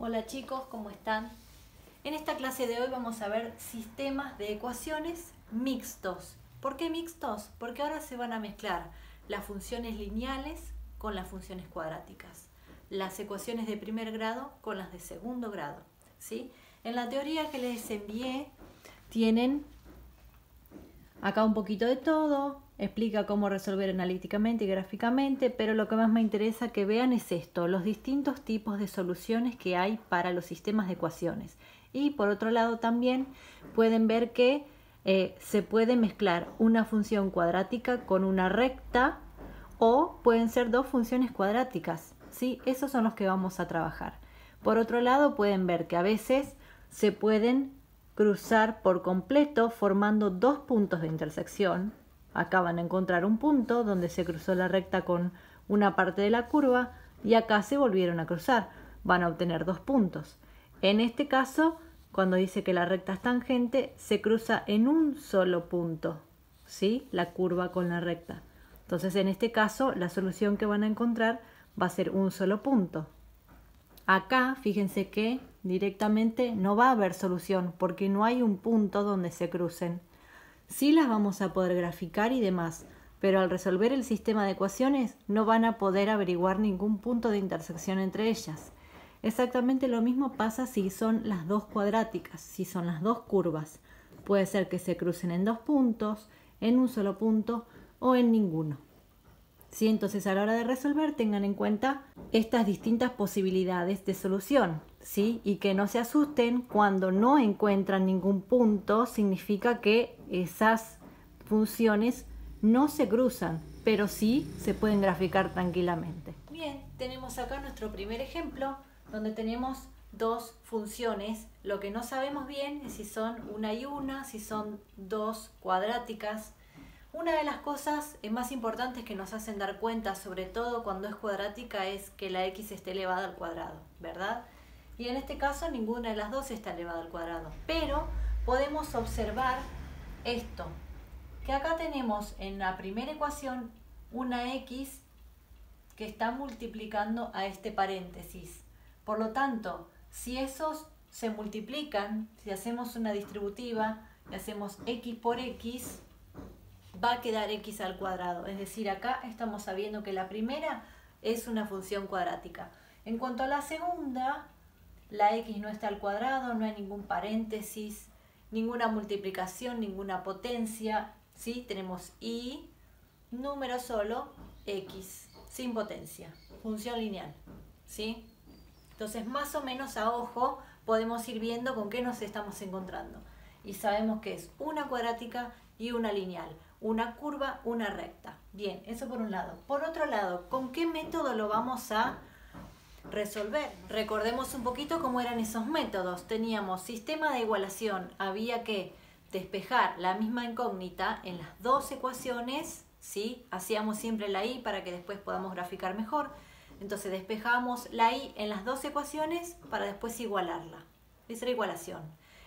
Hola chicos, ¿cómo están? En esta clase de hoy vamos a ver sistemas de ecuaciones mixtos. ¿Por qué mixtos? Porque ahora se van a mezclar las funciones lineales con las funciones cuadráticas, las ecuaciones de primer grado con las de segundo grado, ¿sí? En la teoría que les envié tienen acá un poquito de todo, explica cómo resolver analíticamente y gráficamente, pero lo que más me interesa que vean es esto, los distintos tipos de soluciones que hay para los sistemas de ecuaciones. Y por otro lado también pueden ver que se puede mezclar una función cuadrática con una recta o pueden ser dos funciones cuadráticas, ¿sí? Esos son los que vamos a trabajar. Por otro lado pueden ver que a veces se pueden cruzar por completo formando dos puntos de intersección. Acá van a encontrar un punto donde se cruzó la recta con una parte de la curva y acá se volvieron a cruzar. Van a obtener dos puntos. En este caso, cuando dice que la recta es tangente, se cruza en un solo punto, ¿sí? La curva con la recta. Entonces, en este caso, la solución que van a encontrar va a ser un solo punto. Acá, fíjense que directamente no va a haber solución porque no hay un punto donde se crucen. Sí las vamos a poder graficar y demás, pero al resolver el sistema de ecuaciones no van a poder averiguar ningún punto de intersección entre ellas. Exactamente lo mismo pasa si son las dos cuadráticas, si son las dos curvas. Puede ser que se crucen en dos puntos, en un solo punto o en ninguno. ¿Sí? Entonces a la hora de resolver tengan en cuenta estas distintas posibilidades de solución, ¿sí? Y que no se asusten cuando no encuentran ningún punto, significa que esas funciones no se cruzan, pero sí se pueden graficar tranquilamente. Bien, tenemos acá nuestro primer ejemplo donde tenemos dos funciones. Lo que no sabemos bien es si son una y una, si son dos cuadráticas. Una de las cosas más importantes que nos hacen dar cuenta, sobre todo cuando es cuadrática, es que la x esté elevada al cuadrado, ¿verdad? Y en este caso ninguna de las dos está elevada al cuadrado. Pero podemos observar esto, que acá tenemos en la primera ecuación una x que está multiplicando a este paréntesis. Por lo tanto, si esos se multiplican, si hacemos una distributiva y hacemos x por x, va a quedar x al cuadrado. Es decir, acá estamos sabiendo que la primera es una función cuadrática. En cuanto a la segunda, la x no está al cuadrado, no hay ningún paréntesis, ninguna multiplicación, ninguna potencia, ¿sí? Tenemos y, número solo, x, sin potencia, función lineal, ¿sí? Entonces, más o menos a ojo podemos ir viendo con qué nos estamos encontrando. Y sabemos que es una cuadrática y una lineal, una curva, una recta. Bien, eso por un lado. Por otro lado, ¿con qué método lo vamos a resolver? Recordemos un poquito cómo eran esos métodos. Teníamos sistema de igualación, había que despejar la misma incógnita en las dos ecuaciones, ¿sí? Hacíamos siempre la y para que después podamos graficar mejor. Entonces despejamos la y en las dos ecuaciones para después igualarla. Esa era igualación.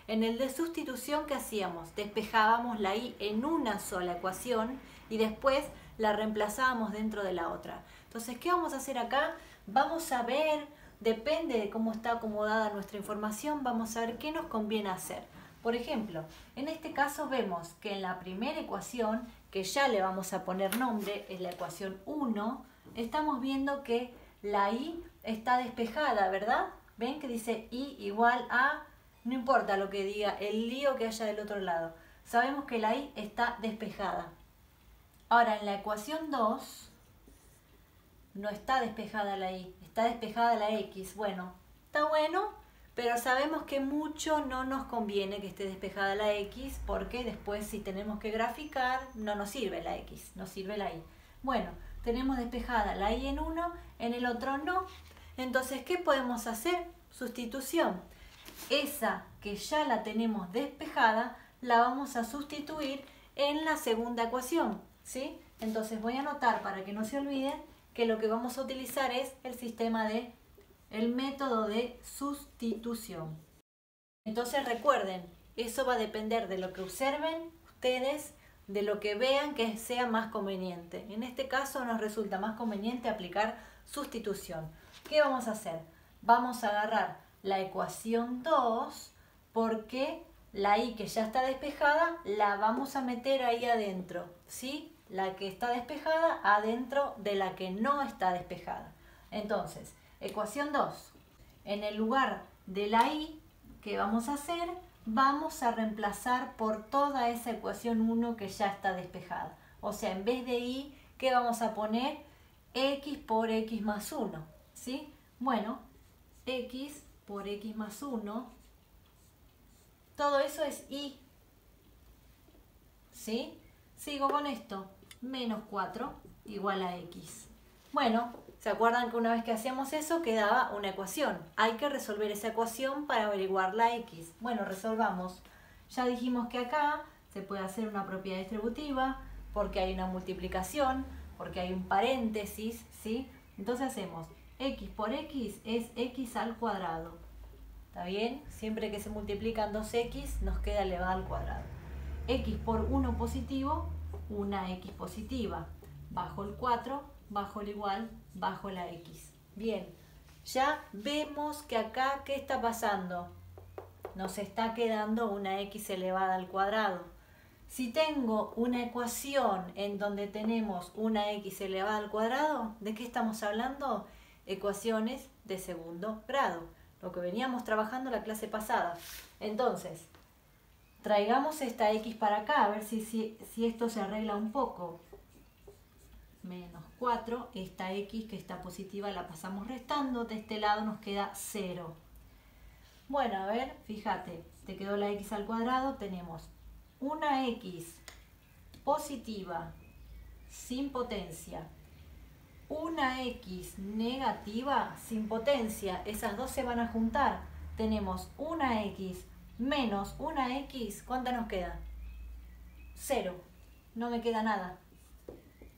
En el de sustitución, ¿qué hacíamos? Despejábamos la y en una sola ecuación y después la reemplazábamos dentro de la otra. Entonces, ¿qué vamos a hacer acá? Vamos a ver, depende de cómo está acomodada nuestra información, vamos a ver qué nos conviene hacer. Por ejemplo, en este caso vemos que en la primera ecuación, que ya le vamos a poner nombre, es la ecuación 1, estamos viendo que la y está despejada, ¿verdad? ¿Ven que dice y igual a... No importa lo que diga, el lío que haya del otro lado. Sabemos que la y está despejada. Ahora, en la ecuación 2, no está despejada la y, está despejada la x. Bueno, está bueno, pero sabemos que mucho no nos conviene que esté despejada la x, porque después si tenemos que graficar, no nos sirve la x, nos sirve la y. Bueno, tenemos despejada la y en uno, en el otro no. Entonces, ¿qué podemos hacer? Sustitución. Esa que ya la tenemos despejada, la vamos a sustituir en la segunda ecuación, ¿sí? Entonces voy a anotar para que no se olviden que lo que vamos a utilizar es el método de sustitución. Entonces recuerden, eso va a depender de lo que observen ustedes, de lo que vean que sea más conveniente. En este caso nos resulta más conveniente aplicar sustitución. ¿Qué vamos a hacer? Vamos a agarrar la ecuación 2 porque la y que ya está despejada la vamos a meter ahí adentro, ¿sí? La que está despejada adentro de la que no está despejada. Entonces, ecuación 2. En el lugar de la y, ¿qué vamos a hacer? Vamos a reemplazar por toda esa ecuación 1 que ya está despejada. O sea, en vez de y, ¿qué vamos a poner? X por x más 1, ¿sí? Bueno, x por x más 1, todo eso es y, ¿sí? Sigo con esto, menos 4 igual a x. Bueno, ¿se acuerdan que una vez que hacíamos eso quedaba una ecuación? Hay que resolver esa ecuación para averiguar la x. Bueno, resolvamos. Ya dijimos que acá se puede hacer una propiedad distributiva porque hay una multiplicación, porque hay un paréntesis, ¿sí? Entonces hacemos x por x es x al cuadrado. ¿Está bien? Siempre que se multiplican 2x nos queda elevado al cuadrado. X por 1 positivo, una x positiva. Bajo el 4, bajo el igual, bajo la x. Bien, ya vemos que acá, ¿qué está pasando? Nos está quedando una x elevada al cuadrado. Si tengo una ecuación en donde tenemos una x elevada al cuadrado, ¿de qué estamos hablando? Ecuaciones de segundo grado, lo que veníamos trabajando la clase pasada. Entonces, traigamos esta x para acá, a ver si esto se arregla un poco. Menos 4, esta x que está positiva la pasamos restando, de este lado nos queda 0. Bueno, a ver, fíjate, te quedó la x al cuadrado, tenemos una x positiva sin potencia, una x negativa sin potencia, esas dos se van a juntar, tenemos una x menos una x, ¿cuánta nos queda? 0, no me queda nada,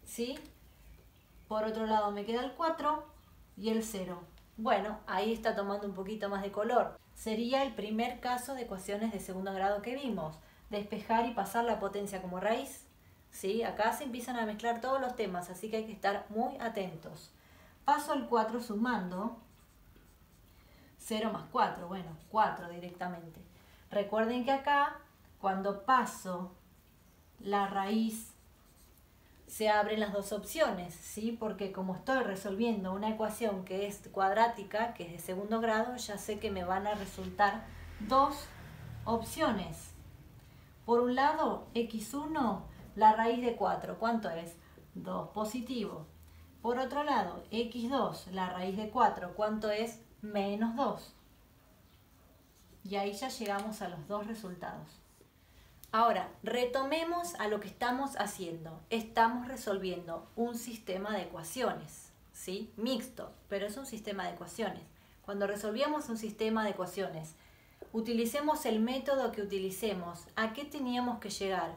¿sí? Por otro lado me queda el 4 y el 0. Bueno, ahí está tomando un poquito más de color. Sería el primer caso de ecuaciones de segundo grado que vimos. Despejar y pasar la potencia como raíz. ¿Sí? Acá se empiezan a mezclar todos los temas, así que hay que estar muy atentos. Paso al 4 sumando. 0 más 4, bueno, 4 directamente. Recuerden que acá, cuando paso la raíz, se abren las dos opciones, ¿sí? Porque como estoy resolviendo una ecuación que es cuadrática, que es de segundo grado, ya sé que me van a resultar dos opciones. Por un lado, x1, la raíz de 4, ¿cuánto es? 2 positivo. Por otro lado, x2, la raíz de 4, ¿cuánto es? Menos 2. Y ahí ya llegamos a los dos resultados. Ahora, retomemos a lo que estamos haciendo. Estamos resolviendo un sistema de ecuaciones, ¿sí? Mixto, pero es un sistema de ecuaciones. Cuando resolvíamos un sistema de ecuaciones, utilicemos el método que utilicemos. ¿A qué teníamos que llegar?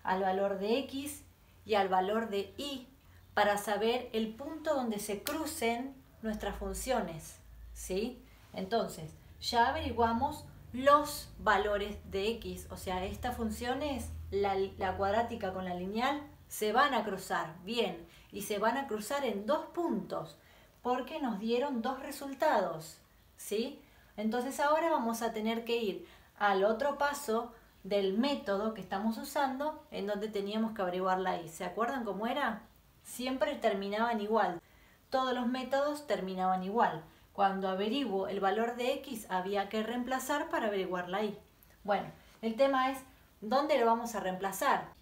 Al valor de x y al valor de y para saber el punto donde se crucen nuestras funciones, ¿sí? Entonces, ya averiguamos los valores de x, o sea, estas funciones, la cuadrática con la lineal, se van a cruzar, bien, y se van a cruzar en dos puntos, porque nos dieron dos resultados, ¿sí? Entonces ahora vamos a tener que ir al otro paso del método que estamos usando, en donde teníamos que averiguar la y. ¿Se acuerdan cómo era? Siempre terminaban igual, todos los métodos terminaban igual. Cuando averiguo el valor de x, había que reemplazar para averiguar la y. Bueno, el tema es, ¿dónde lo vamos a reemplazar?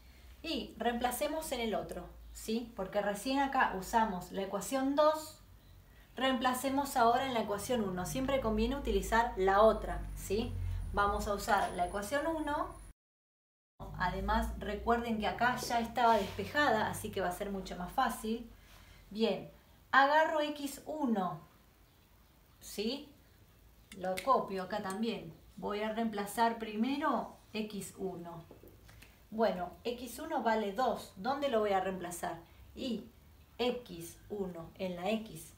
Y reemplacemos en el otro, ¿sí? Porque recién acá usamos la ecuación 2, reemplacemos ahora en la ecuación 1. Siempre conviene utilizar la otra, ¿sí? Vamos a usar la ecuación 1. Además, recuerden que acá ya estaba despejada, así que va a ser mucho más fácil. Bien, agarro x1. ¿Sí? Lo copio acá también. Voy a reemplazar primero x1. Bueno, x1 vale 2. ¿Dónde lo voy a reemplazar? Y x1 en la x.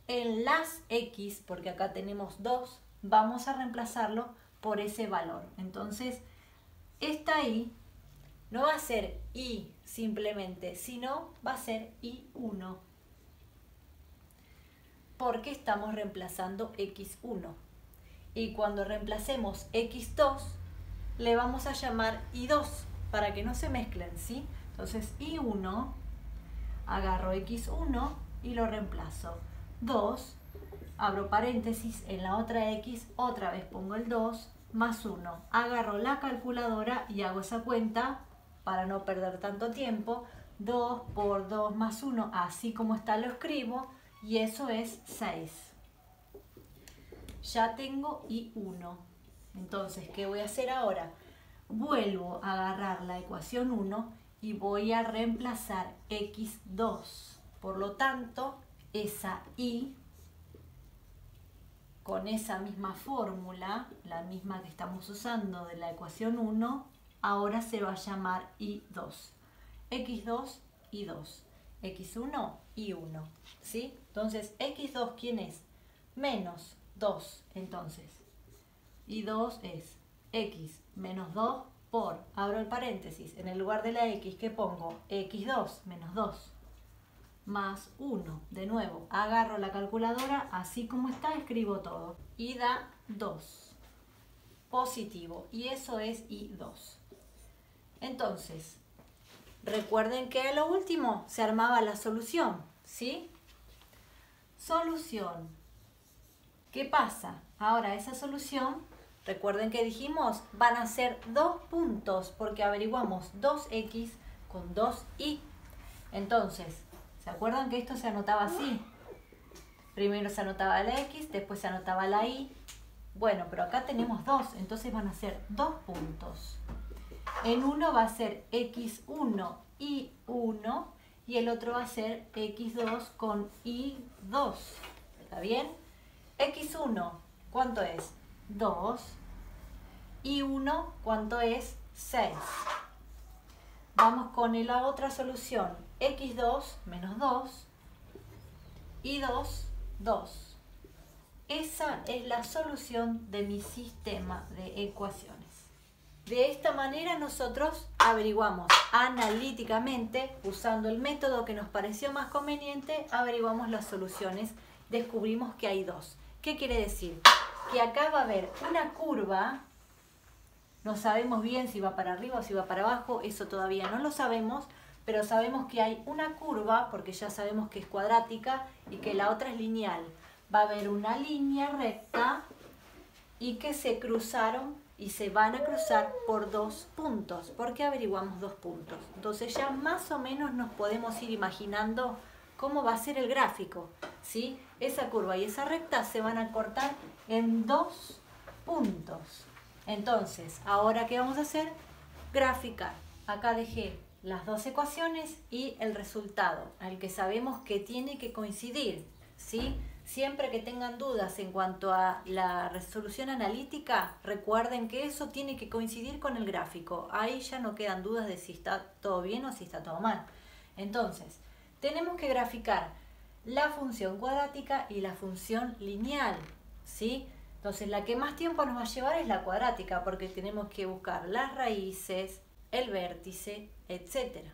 En las x, porque acá tenemos 2, vamos a reemplazarlo por ese valor. Entonces, esta y no va a ser y simplemente, sino va a ser y1. Porque estamos reemplazando x1. Y cuando reemplacemos x2, le vamos a llamar y2 para que no se mezclen, ¿sí? Entonces y1, agarro x1 y lo reemplazo. 2, abro paréntesis, en la otra x otra vez pongo el 2, más 1. Agarro la calculadora y hago esa cuenta para no perder tanto tiempo. 2 por 2 más 1, así como está lo escribo, y eso es 6. Ya tengo y1. Entonces, ¿qué voy a hacer ahora? Vuelvo a agarrar la ecuación 1 y voy a reemplazar x2. Por lo tanto, esa y, con esa misma fórmula, la misma que estamos usando de la ecuación 1, ahora se va a llamar y2. x2 y 2. x1 y 1. ¿Sí? Entonces, x2, ¿quién es? Menos 2. Entonces, y2 es x menos 2 por, abro el paréntesis, en el lugar de la x, ¿qué pongo? x2 menos 2 más 1. De nuevo, agarro la calculadora, así como está, escribo todo. Y da 2. Positivo. Y eso es y2. Entonces, recuerden que a lo último se armaba la solución, ¿sí? Solución. ¿Qué pasa? Ahora esa solución, recuerden que dijimos, van a ser 2 puntos porque averiguamos 2x con 2y. Entonces, ¿se acuerdan que esto se anotaba así? Primero se anotaba la x, después se anotaba la y. Bueno, pero acá tenemos 2, entonces van a ser 2 puntos. En uno va a ser x1 y 1 y el otro va a ser x2 con y2. ¿Está bien? x1, ¿cuánto es? 2. y1, ¿cuánto es? 6. Vamos con la otra solución. x2 menos 2 y 2, 2. Esa es la solución de mi sistema de ecuaciones. De esta manera nosotros averiguamos analíticamente, usando el método que nos pareció más conveniente, averiguamos las soluciones, descubrimos que hay 2. ¿Qué quiere decir? Que acá va a haber una curva, no sabemos bien si va para arriba o si va para abajo, eso todavía no lo sabemos, pero sabemos que hay una curva, porque ya sabemos que es cuadrática y que la otra es lineal. Va a haber una línea recta y que se cruzaron y se van a cruzar por 2 puntos. ¿Por qué averiguamos 2 puntos? Entonces ya más o menos nos podemos ir imaginando cómo va a ser el gráfico, ¿sí? Esa curva y esa recta se van a cortar en 2 puntos. Entonces, ahora ¿qué vamos a hacer? Graficar. Acá dejé las 2 ecuaciones y el resultado, al que sabemos que tiene que coincidir, ¿sí? Siempre que tengan dudas en cuanto a la resolución analítica, recuerden que eso tiene que coincidir con el gráfico. Ahí ya no quedan dudas de si está todo bien o si está todo mal. Entonces, tenemos que graficar la función cuadrática y la función lineal, ¿sí? Entonces, la que más tiempo nos va a llevar es la cuadrática, porque tenemos que buscar las raíces, el vértice, etc.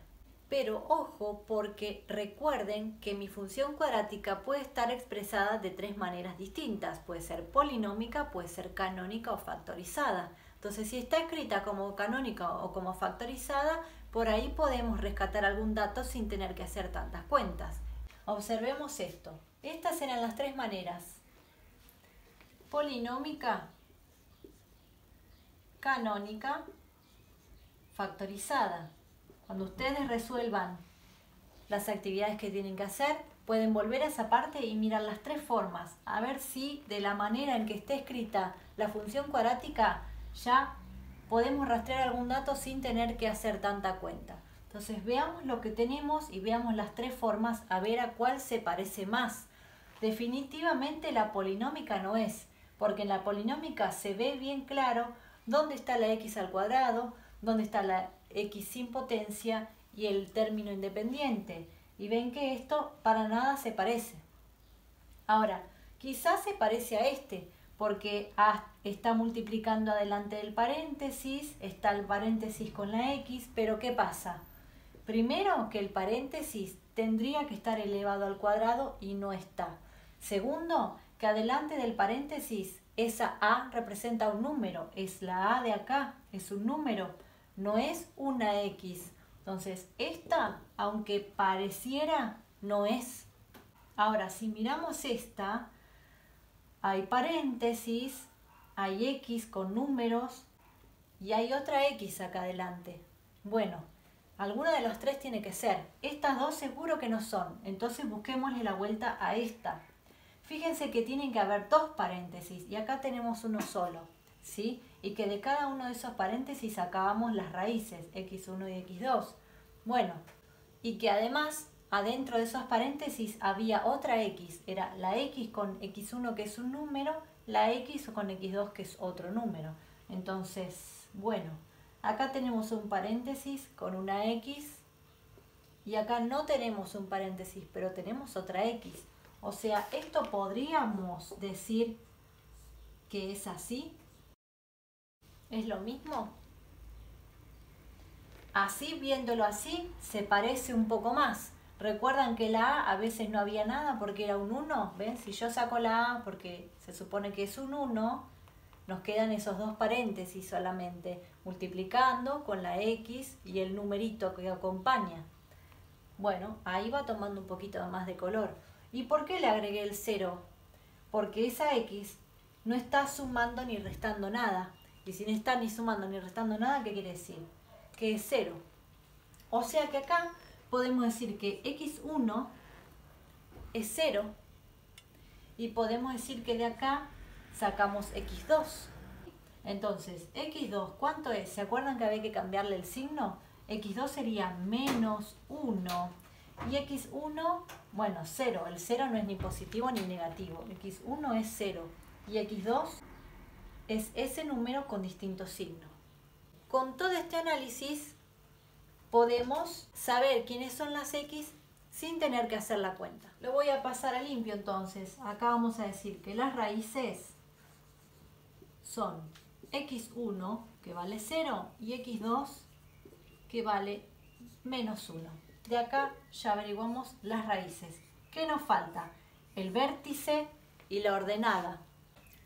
Pero ojo, porque recuerden que mi función cuadrática puede estar expresada de 3 maneras distintas. Puede ser polinómica, puede ser canónica o factorizada. Entonces, si está escrita como canónica o como factorizada, por ahí podemos rescatar algún dato sin tener que hacer tantas cuentas. Observemos esto. Estas eran las 3 maneras: polinómica, canónica, factorizada. Cuando ustedes resuelvan las actividades que tienen que hacer, pueden volver a esa parte y mirar las 3 formas, a ver si de la manera en que esté escrita la función cuadrática ya podemos rastrear algún dato sin tener que hacer tanta cuenta. Entonces veamos lo que tenemos y veamos las 3 formas a ver a cuál se parece más. Definitivamente la polinómica no es, porque en la polinómica se ve bien claro dónde está la x al cuadrado, dónde está la x sin potencia y el término independiente. Y ven que esto para nada se parece. Ahora, quizás se parece a este, porque está multiplicando adelante del paréntesis, está el paréntesis con la x, pero ¿qué pasa? Primero, que el paréntesis tendría que estar elevado al cuadrado y no está. Segundo, que adelante del paréntesis esa A representa un número, es la A de acá, es un número, no es una X. Entonces, esta, aunque pareciera, no es. Ahora, si miramos esta, hay paréntesis, hay X con números y hay otra X acá adelante. Bueno, alguna de los tres tiene que ser. Estas dos seguro que no son, entonces busquémosle la vuelta a esta. Fíjense que tienen que haber dos paréntesis y acá tenemos uno solo, ¿sí? Y que de cada uno de esos paréntesis sacábamos las raíces, x1 y x2. Bueno, y que además adentro de esos paréntesis había otra x, era la x con x1 que es un número, la x con x2 que es otro número. Entonces, bueno, acá tenemos un paréntesis con una x y acá no tenemos un paréntesis, pero tenemos otra x. O sea, esto podríamos decir que es así. ¿Es lo mismo? Así, viéndolo así, se parece un poco más. ¿Recuerdan que la A veces no había nada porque era un 1? ¿Ven? Si yo saco la A porque se supone que es un 1, nos quedan esos dos paréntesis solamente, multiplicando con la X y el numerito que acompaña. Bueno, ahí va tomando un poquito más de color. ¿Y por qué le agregué el 0? Porque esa X no está sumando ni restando nada. Y si no está ni sumando ni restando nada, ¿qué quiere decir? Que es 0. O sea que acá podemos decir que x1 es 0 y podemos decir que de acá sacamos x2. Entonces, x2, ¿cuánto es? ¿Se acuerdan que había que cambiarle el signo? x2 sería menos 1 y x1, bueno, 0. El 0 no es ni positivo ni negativo. x1 es 0 y x2 es ese número con distinto signo. Con todo este análisis podemos saber quiénes son las X sin tener que hacer la cuenta. Lo voy a pasar a limpio entonces. Acá vamos a decir que las raíces son x1 que vale 0 y x2 que vale menos 1. De acá ya averiguamos las raíces. ¿Qué nos falta? El vértice y la ordenada.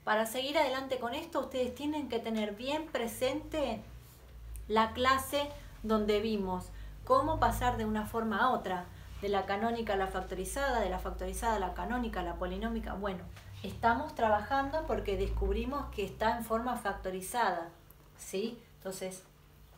Para seguir adelante con esto, ustedes tienen que tener bien presente la clase donde vimos cómo pasar de una forma a otra, de la canónica a la factorizada, de la factorizada a la canónica, a la polinómica. Bueno, estamos trabajando porque descubrimos que está en forma factorizada, ¿sí? Entonces,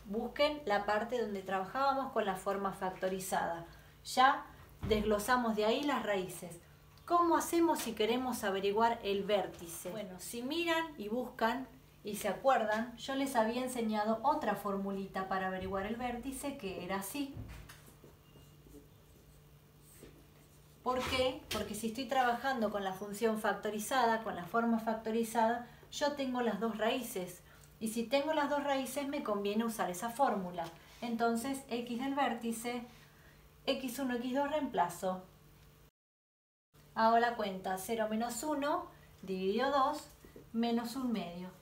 busquen la parte donde trabajábamos con la forma factorizada. Ya desglosamos de ahí las raíces. ¿Cómo hacemos si queremos averiguar el vértice? Bueno, si miran y buscan y se acuerdan, yo les había enseñado otra formulita para averiguar el vértice que era así. ¿Por qué? Porque si estoy trabajando con la función factorizada, con la forma factorizada, yo tengo las dos raíces. Y si tengo las dos raíces me conviene usar esa fórmula. Entonces, x del vértice, x1, x2 reemplazo. Hago la cuenta, 0 menos 1 dividido 2 menos 1 medio.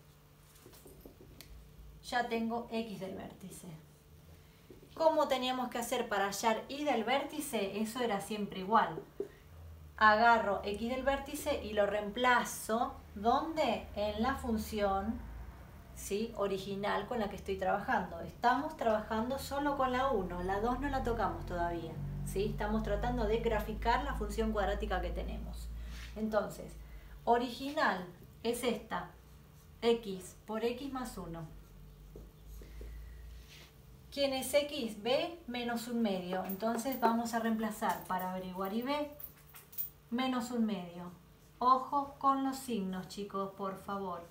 Ya tengo x del vértice. ¿Cómo teníamos que hacer para hallar y del vértice? Eso era siempre igual. Agarro x del vértice y lo reemplazo, ¿dónde? En la función, ¿sí?, original con la que estoy trabajando. Estamos trabajando solo con la 1, la 2 no la tocamos todavía, ¿sí? Estamos tratando de graficar la función cuadrática que tenemos. Entonces, original es esta, x por x más 1. ¿Quién es x? B menos 1 medio. Entonces vamos a reemplazar para averiguar y b menos 1 medio. Ojo con los signos, chicos, por favor.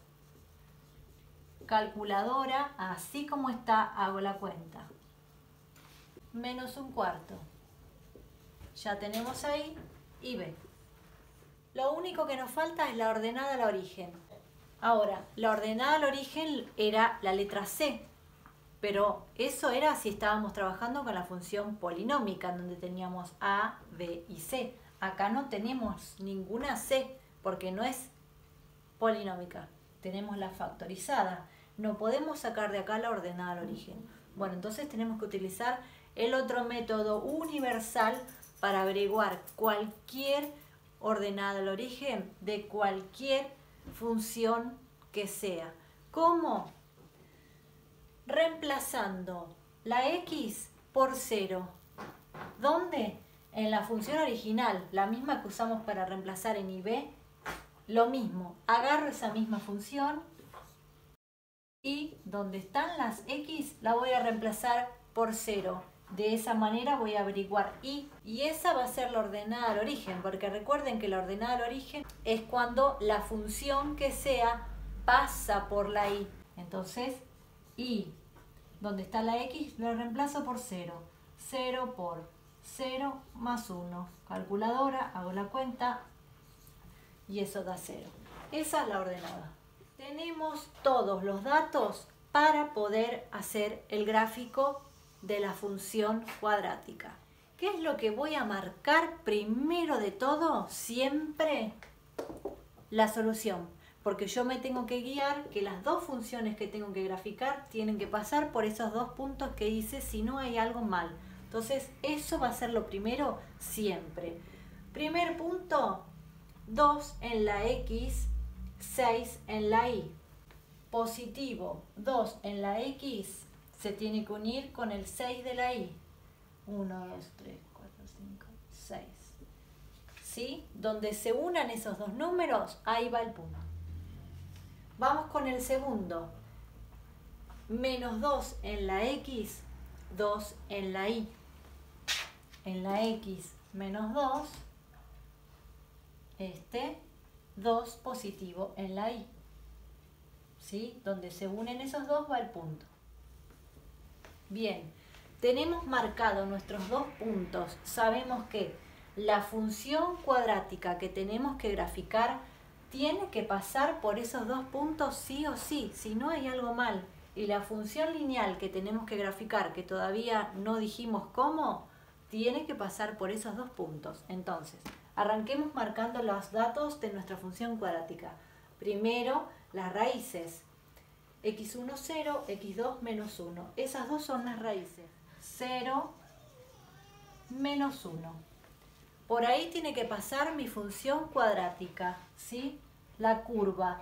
Calculadora, así como está, hago la cuenta. Menos 1 cuarto. Ya tenemos ahí y b. Lo único que nos falta es la ordenada al origen. Ahora, la ordenada al origen era la letra c. Pero eso era si estábamos trabajando con la función polinómica, en donde teníamos A, B y C. Acá no tenemos ninguna C, porque no es polinómica. Tenemos la factorizada. No podemos sacar de acá la ordenada al origen. Bueno, entonces tenemos que utilizar el otro método universal para averiguar cualquier ordenada al origen de cualquier función que sea. ¿Cómo? Reemplazando la x por 0. ¿Dónde? En la función original, la misma que usamos para reemplazar en IB. Lo mismo, agarro esa misma función y donde están las x la voy a reemplazar por 0. De esa manera voy a averiguar y esa va a ser la ordenada al origen, porque recuerden que la ordenada al origen es cuando la función que sea pasa por la y. Entonces, y, donde está la x, lo reemplazo por 0. 0 por 0 más 1. Calculadora, hago la cuenta y eso da 0. Esa es la ordenada. Tenemos todos los datos para poder hacer el gráfico de la función cuadrática. ¿Qué es lo que voy a marcar primero de todo? Siempre la solución, porque yo me tengo que guiar que las dos funciones que tengo que graficar tienen que pasar por esos dos puntos que hice, si no hay algo mal. Entonces eso va a ser lo primero siempre. Primer punto, 2 en la x, 6 en la y. Positivo, 2 en la x se tiene que unir con el 6 de la y. 1, 2, 3, 4, 5, 6. ¿Sí? Donde se unan esos dos números, ahí va el punto. Vamos con el segundo. Menos 2 en la x, 2 en la y. En la x menos 2, 2 positivo en la y. ¿Sí? Donde se unen esos dos va el punto. Bien, tenemos marcados nuestros dos puntos. Sabemos que la función cuadrática que tenemos que graficar tiene que pasar por esos dos puntos sí o sí, si no hay algo mal. Y la función lineal que tenemos que graficar, que todavía no dijimos cómo, tiene que pasar por esos dos puntos. Entonces, arranquemos marcando los datos de nuestra función cuadrática. Primero, las raíces. x1, 0, x2, menos 1. Esas dos son las raíces. 0, menos 1. Por ahí tiene que pasar mi función cuadrática, ¿sí? La curva.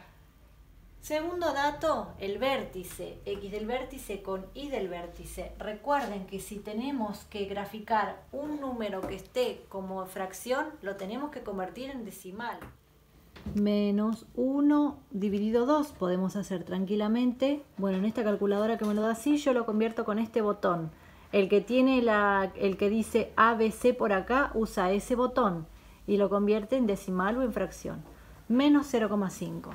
Segundo dato, el vértice. X del vértice con y del vértice. Recuerden que si tenemos que graficar un número que esté como fracción, lo tenemos que convertir en decimal. Menos 1 dividido 2 podemos hacer tranquilamente. Bueno, en esta calculadora que me lo da así, yo lo convierto con este botón. El que tiene el que dice ABC por acá, usa ese botón y lo convierte en decimal o en fracción. Menos 0,5.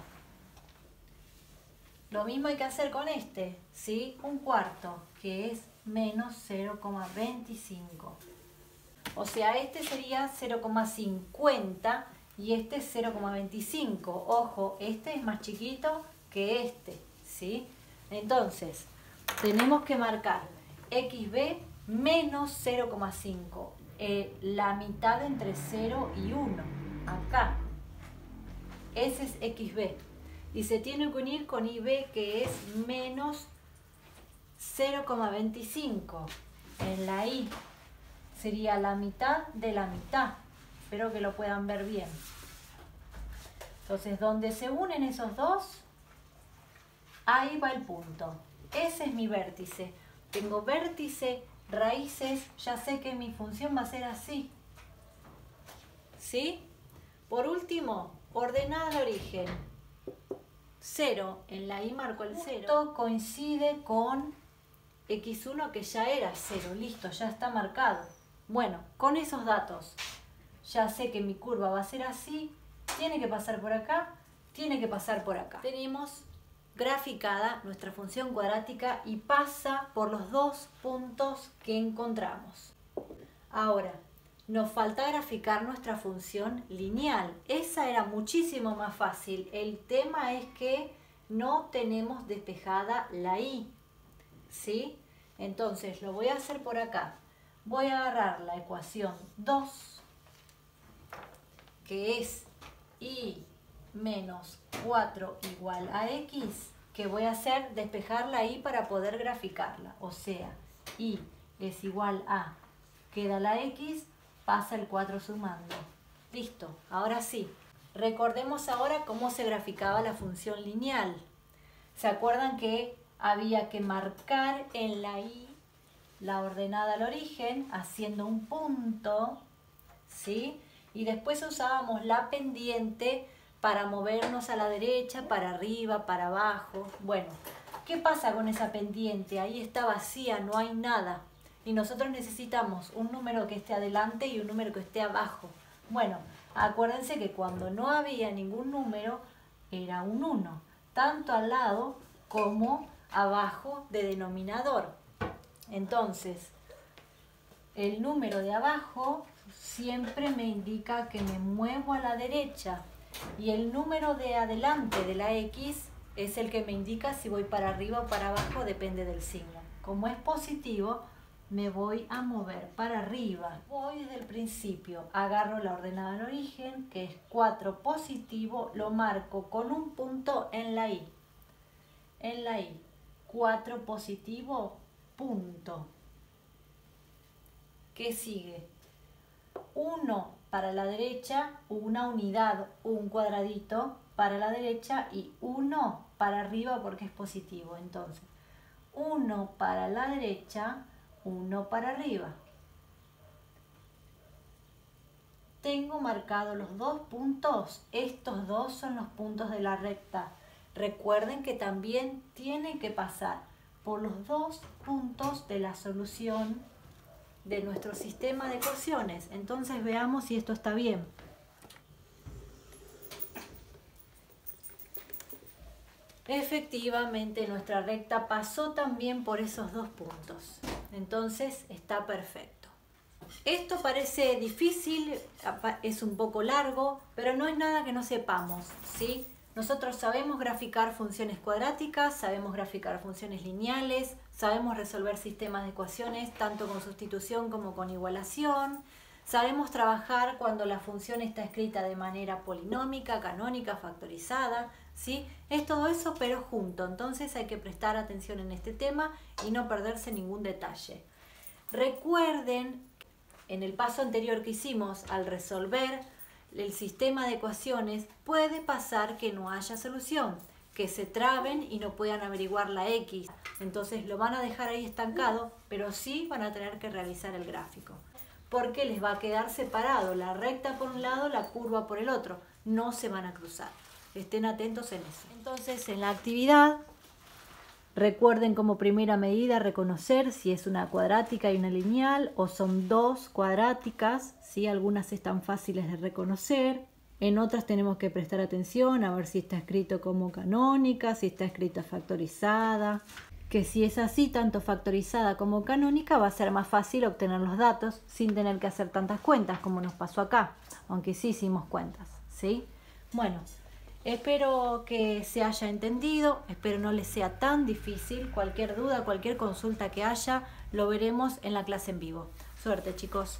Lo mismo hay que hacer con este, ¿sí? Un cuarto, que es menos 0,25. O sea, este sería 0,50 y este es 0,25. Ojo, este es más chiquito que este, ¿sí? Entonces, tenemos que marcar xb menos 0,5. La mitad entre 0 y 1. Acá. Ese es xb. Y se tiene que unir con ib, que es menos 0,25. En la y sería la mitad de la mitad. Espero que lo puedan ver bien. Entonces, donde se unen esos dos, ahí va el punto. Ese es mi vértice. Tengo vértice, raíces, ya sé que mi función va a ser así. ¿Sí? Por último, ordenada al origen. 0, en la y marco el 0. Esto coincide con x1 que ya era 0, listo, ya está marcado. Bueno, con esos datos ya sé que mi curva va a ser así, tiene que pasar por acá, tiene que pasar por acá. Tenemos graficada nuestra función cuadrática y pasa por los dos puntos que encontramos. Ahora, nos falta graficar nuestra función lineal. Esa era muchísimo más fácil. El tema es que no tenemos despejada la y, ¿sí? Entonces, lo voy a hacer por acá. Voy a agarrar la ecuación 2, que es y menos 4 igual a x, que voy a hacer despejar la y para poder graficarla. O sea, y es igual a, queda la x, pasa el 4 sumando. Listo, ahora sí. Recordemos ahora cómo se graficaba la función lineal. ¿Se acuerdan que había que marcar en la Y la ordenada al origen haciendo un punto, ¿sí? Y después usábamos la pendiente para movernos a la derecha, para arriba, para abajo. Bueno, ¿qué pasa con esa pendiente? Ahí está vacía, no hay nada. Y nosotros necesitamos un número que esté adelante y un número que esté abajo. Bueno, acuérdense que cuando no había ningún número, era un 1, tanto al lado como abajo de denominador. Entonces, el número de abajo siempre me indica que me muevo a la derecha y el número de adelante de la X es el que me indica si voy para arriba o para abajo, depende del signo. Como es positivo, me voy a mover para arriba. Voy desde el principio, agarro la ordenada al origen, que es 4 positivo, lo marco con un punto en la Y. En la Y, 4 positivo, punto. ¿Qué sigue? 1 para la derecha, una unidad, un cuadradito para la derecha y 1 para arriba porque es positivo. Entonces, 1 para la derecha, 1 para arriba. Tengo marcados los 2 puntos. Estos 2 son los puntos de la recta. Recuerden que también tienen que pasar por los 2 puntos de la solución de nuestro sistema de ecuaciones. Entonces veamos si esto está bien. Efectivamente, nuestra recta pasó también por esos 2 puntos. Entonces está perfecto. Esto parece difícil, es un poco largo, pero no es nada que no sepamos, ¿sí? Nosotros sabemos graficar funciones cuadráticas, sabemos graficar funciones lineales, sabemos resolver sistemas de ecuaciones tanto con sustitución como con igualación, sabemos trabajar cuando la función está escrita de manera polinómica, canónica, factorizada, ¿sí? Es todo eso pero junto, entonces hay que prestar atención en este tema y no perderse ningún detalle. Recuerden, en el paso anterior que hicimos, al resolver el sistema de ecuaciones, puede pasar que no haya solución, que se traben y no puedan averiguar la X. Entonces lo van a dejar ahí estancado, pero sí van a tener que realizar el gráfico. Porque les va a quedar separado la recta por un lado, la curva por el otro. No se van a cruzar. Estén atentos en eso. Entonces, en la actividad, recuerden como primera medida reconocer si es una cuadrática y una lineal o son 2 cuadráticas, ¿sí? Algunas están fáciles de reconocer, en otras tenemos que prestar atención a ver si está escrito como canónica, si está escrita factorizada, que si es así, tanto factorizada como canónica, va a ser más fácil obtener los datos sin tener que hacer tantas cuentas como nos pasó acá, aunque sí hicimos cuentas, ¿sí? Bueno, espero que se haya entendido, espero no les sea tan difícil. Cualquier duda, cualquier consulta que haya, lo veremos en la clase en vivo. Suerte, chicos.